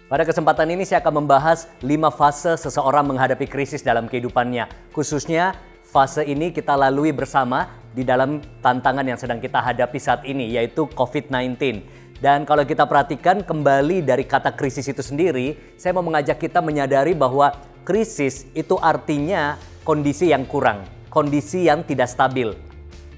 Pada kesempatan ini saya akan membahas 5 fase seseorang menghadapi krisis dalam kehidupannya. Khususnya fase ini kita lalui bersama di dalam tantangan yang sedang kita hadapi saat ini, yaitu COVID-19. Dan kalau kita perhatikan kembali dari kata krisis itu sendiri, saya mau mengajak kita menyadari bahwa krisis itu artinya kondisi yang kurang, kondisi yang tidak stabil,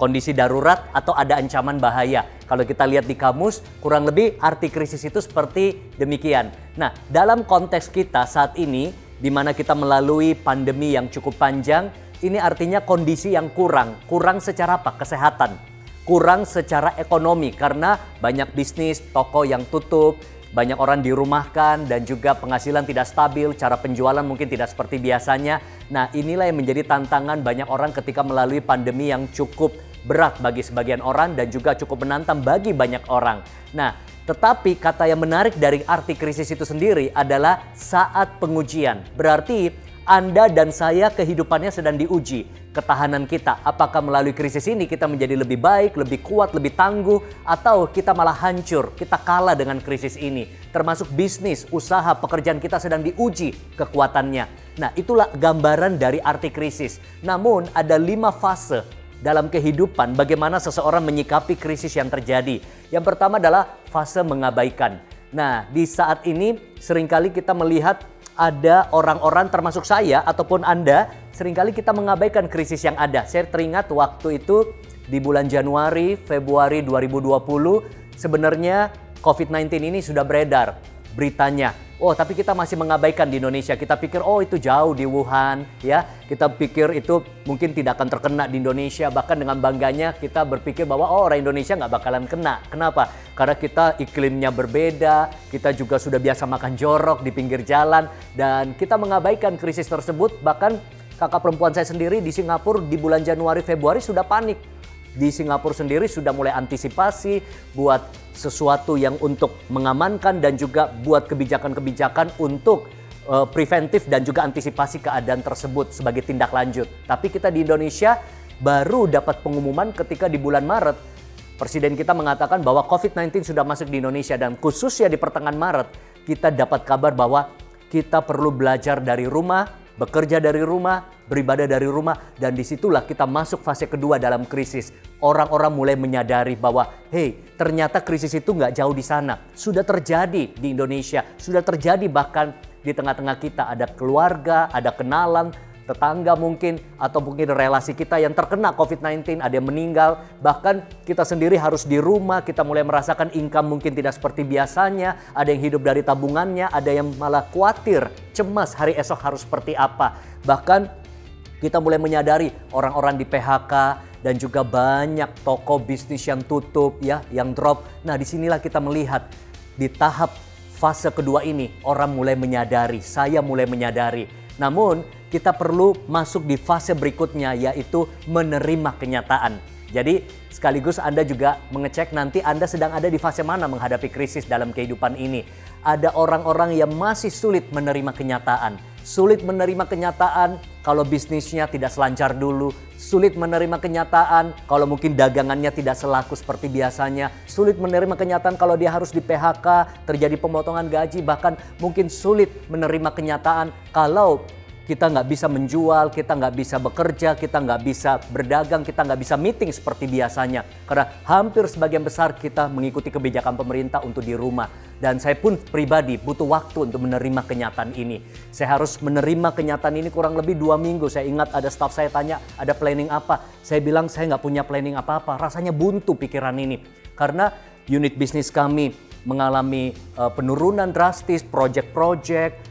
kondisi darurat atau ada ancaman bahaya. Kalau kita lihat di kamus, kurang lebih arti krisis itu seperti demikian. Nah, dalam konteks kita saat ini, di mana kita melalui pandemi yang cukup panjang, ini artinya kondisi yang kurang. Kurang secara apa? Kesehatan. Kurang secara ekonomi, karena banyak bisnis, toko yang tutup, banyak orang dirumahkan, dan juga penghasilan tidak stabil, cara penjualan mungkin tidak seperti biasanya. Nah, inilah yang menjadi tantangan banyak orang ketika melalui pandemi yang cukup berat bagi sebagian orang dan juga cukup menantang bagi banyak orang. Nah, tetapi kata yang menarik dari arti krisis itu sendiri adalah saat pengujian. Berarti Anda dan saya kehidupannya sedang diuji. Ketahanan kita, apakah melalui krisis ini kita menjadi lebih baik, lebih kuat, lebih tangguh, atau kita malah hancur, kita kalah dengan krisis ini. Termasuk bisnis, usaha, pekerjaan kita sedang diuji kekuatannya. Nah, itulah gambaran dari arti krisis. Namun ada 5 fase dalam kehidupan bagaimana seseorang menyikapi krisis yang terjadi. Yang pertama adalah fase mengabaikan. Nah, di saat ini seringkali kita melihat ada orang-orang termasuk saya ataupun Anda, seringkali kita mengabaikan krisis yang ada. Saya teringat waktu itu di bulan Januari, Februari 2020, sebenarnya COVID-19 ini sudah beredar beritanya. Oh, tapi kita masih mengabaikan di Indonesia. Kita pikir, oh itu jauh di Wuhan, ya. Kita pikir itu mungkin tidak akan terkena di Indonesia. Bahkan dengan bangganya kita berpikir bahwa oh, orang Indonesia nggak bakalan kena. Kenapa? Karena kita iklimnya berbeda, kita juga sudah biasa makan jorok di pinggir jalan, dan kita mengabaikan krisis tersebut. Bahkan kakak perempuan saya sendiri di Singapura di bulan Januari, Februari sudah panik. Di Singapura sendiri sudah mulai antisipasi buat sesuatu yang untuk mengamankan dan juga buat kebijakan-kebijakan untuk preventif dan juga antisipasi keadaan tersebut sebagai tindak lanjut. Tapi kita di Indonesia baru dapat pengumuman ketika di bulan Maret. Presiden kita mengatakan bahwa COVID-19 sudah masuk di Indonesia, dan khususnya di pertengahan Maret kita dapat kabar bahwa kita perlu belajar dari rumah, bekerja dari rumah, beribadah dari rumah, dan disitulah kita masuk fase kedua dalam krisis. Orang-orang mulai menyadari bahwa, hey, ternyata krisis itu nggak jauh di sana. Sudah terjadi di Indonesia, sudah terjadi bahkan di tengah-tengah kita. Ada keluarga, ada kenalan, tetangga mungkin, atau mungkin relasi kita yang terkena COVID-19, ada yang meninggal. Bahkan kita sendiri harus di rumah, kita mulai merasakan income mungkin tidak seperti biasanya. Ada yang hidup dari tabungannya, ada yang malah khawatir, cemas hari esok harus seperti apa. Bahkan kita mulai menyadari orang-orang di PHK dan juga banyak toko bisnis yang tutup, ya, yang drop. Nah, disinilah kita melihat di tahap fase kedua ini orang mulai menyadari, saya mulai menyadari. Namun kita perlu masuk di fase berikutnya, yaitu menerima kenyataan. Jadi sekaligus Anda juga mengecek nanti Anda sedang ada di fase mana menghadapi krisis dalam kehidupan ini. Ada orang-orang yang masih sulit menerima kenyataan. Sulit menerima kenyataan kalau bisnisnya tidak selancar dulu. Sulit menerima kenyataan kalau mungkin dagangannya tidak selaku seperti biasanya. Sulit menerima kenyataan kalau dia harus di PHK, terjadi pemotongan gaji. Bahkan mungkin sulit menerima kenyataan kalau kita nggak bisa menjual, kita nggak bisa bekerja, kita nggak bisa berdagang, kita nggak bisa meeting seperti biasanya. Karena hampir sebagian besar kita mengikuti kebijakan pemerintah untuk di rumah. Dan saya pun pribadi butuh waktu untuk menerima kenyataan ini. Saya harus menerima kenyataan ini kurang lebih 2 minggu. Saya ingat ada staff saya tanya, ada planning apa? Saya bilang saya nggak punya planning apa-apa. Rasanya buntu pikiran ini. Karena unit bisnis kami mengalami penurunan drastis, project-project,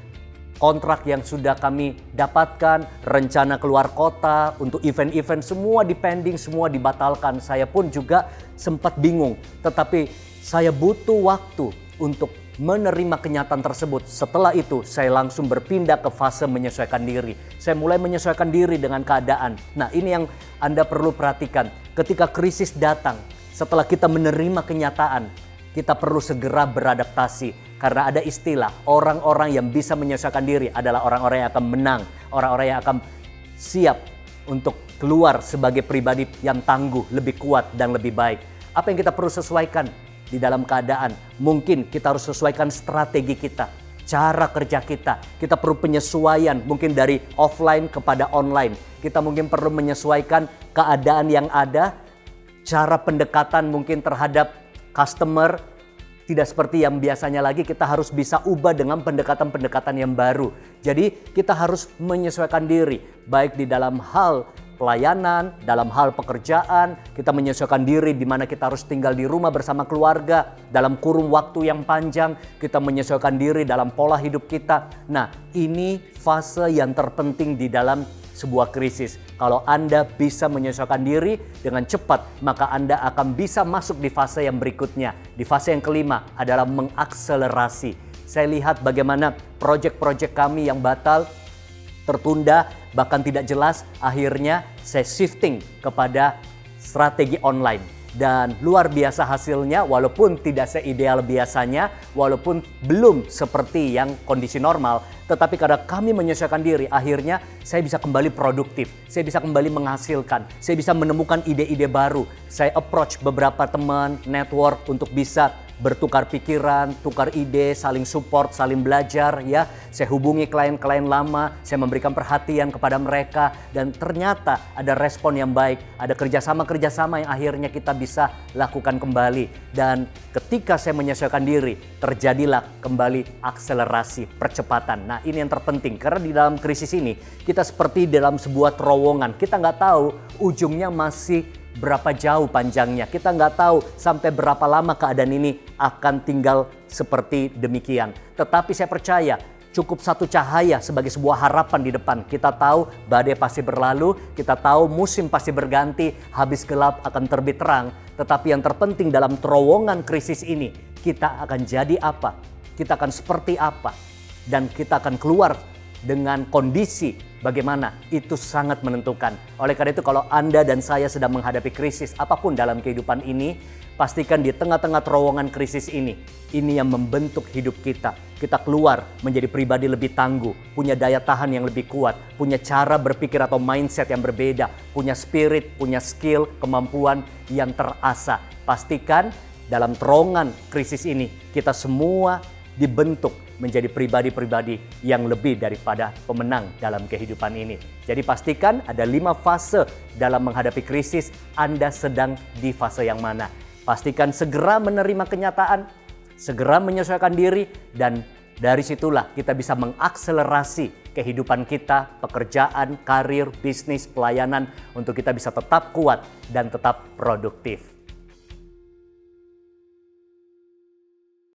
kontrak yang sudah kami dapatkan, rencana keluar kota untuk event-event semua dipending, semua dibatalkan. Saya pun juga sempat bingung, tetapi saya butuh waktu untuk menerima kenyataan tersebut. Setelah itu saya langsung berpindah ke fase menyesuaikan diri. Saya mulai menyesuaikan diri dengan keadaan. Nah, ini yang Anda perlu perhatikan. Ketika krisis datang, setelah kita menerima kenyataan, kita perlu segera beradaptasi. Karena ada istilah, orang-orang yang bisa menyesuaikan diri adalah orang-orang yang akan menang. Orang-orang yang akan siap untuk keluar sebagai pribadi yang tangguh, lebih kuat dan lebih baik. Apa yang kita perlu sesuaikan di dalam keadaan? Mungkin kita harus sesuaikan strategi kita. cara kerja kita. Kita perlu penyesuaian mungkin dari offline kepada online. Kita mungkin perlu menyesuaikan keadaan yang ada, cara pendekatan mungkin terhadap customer tidak seperti yang biasanya lagi. Kita harus bisa ubah dengan pendekatan-pendekatan yang baru. Jadi kita harus menyesuaikan diri baik di dalam hal pelayanan, dalam hal pekerjaan, kita menyesuaikan diri di mana kita harus tinggal di rumah bersama keluarga dalam kurun waktu yang panjang, kita menyesuaikan diri dalam pola hidup kita. Nah, ini fase yang terpenting di dalam sebuah krisis. Kalau Anda bisa menyesuaikan diri dengan cepat, maka Anda akan bisa masuk di fase yang berikutnya. Di fase yang kelima adalah mengakselerasi. Saya lihat bagaimana proyek-proyek kami yang batal, tertunda, bahkan tidak jelas, akhirnya saya shifting kepada strategi online. Dan luar biasa hasilnya, walaupun tidak seideal biasanya, walaupun belum seperti yang kondisi normal, tetapi karena kami menyesuaikan diri, akhirnya saya bisa kembali produktif, saya bisa kembali menghasilkan, saya bisa menemukan ide-ide baru. Saya approach beberapa teman, network untuk bisa bertukar pikiran, tukar ide, saling support, saling belajar ya. Saya hubungi klien-klien lama, saya memberikan perhatian kepada mereka dan ternyata ada respon yang baik, ada kerjasama-kerjasama yang akhirnya kita bisa lakukan kembali. Dan ketika saya menyesuaikan diri, terjadilah kembali akselerasi, percepatan. Nah, ini yang terpenting karena di dalam krisis ini kita seperti dalam sebuah terowongan. Kita nggak tahu ujungnya masih berapa jauh panjangnya. Kita nggak tahu sampai berapa lama keadaan ini akan tinggal seperti demikian. Tetapi saya percaya cukup satu cahaya sebagai sebuah harapan di depan. Kita tahu badai pasti berlalu, kita tahu musim pasti berganti, habis gelap akan terbit terang. Tetapi yang terpenting dalam terowongan krisis ini, kita akan jadi apa? Kita akan seperti apa? Dan kita akan keluar dengan kondisi bagaimana, itu sangat menentukan. Oleh karena itu kalau Anda dan saya sedang menghadapi krisis apapun dalam kehidupan ini, pastikan di tengah-tengah terowongan krisis ini yang membentuk hidup kita. Kita keluar menjadi pribadi lebih tangguh, punya daya tahan yang lebih kuat, punya cara berpikir atau mindset yang berbeda, punya spirit, punya skill, kemampuan yang terasah. Pastikan dalam terowongan krisis ini kita semua dibentuk menjadi pribadi-pribadi yang lebih daripada pemenang dalam kehidupan ini. Jadi pastikan ada 5 fase dalam menghadapi krisis. Anda sedang di fase yang mana? Pastikan segera menerima kenyataan, segera menyesuaikan diri, dan dari situlah kita bisa mengakselerasi kehidupan kita, pekerjaan, karir, bisnis, pelayanan, untuk kita bisa tetap kuat dan tetap produktif.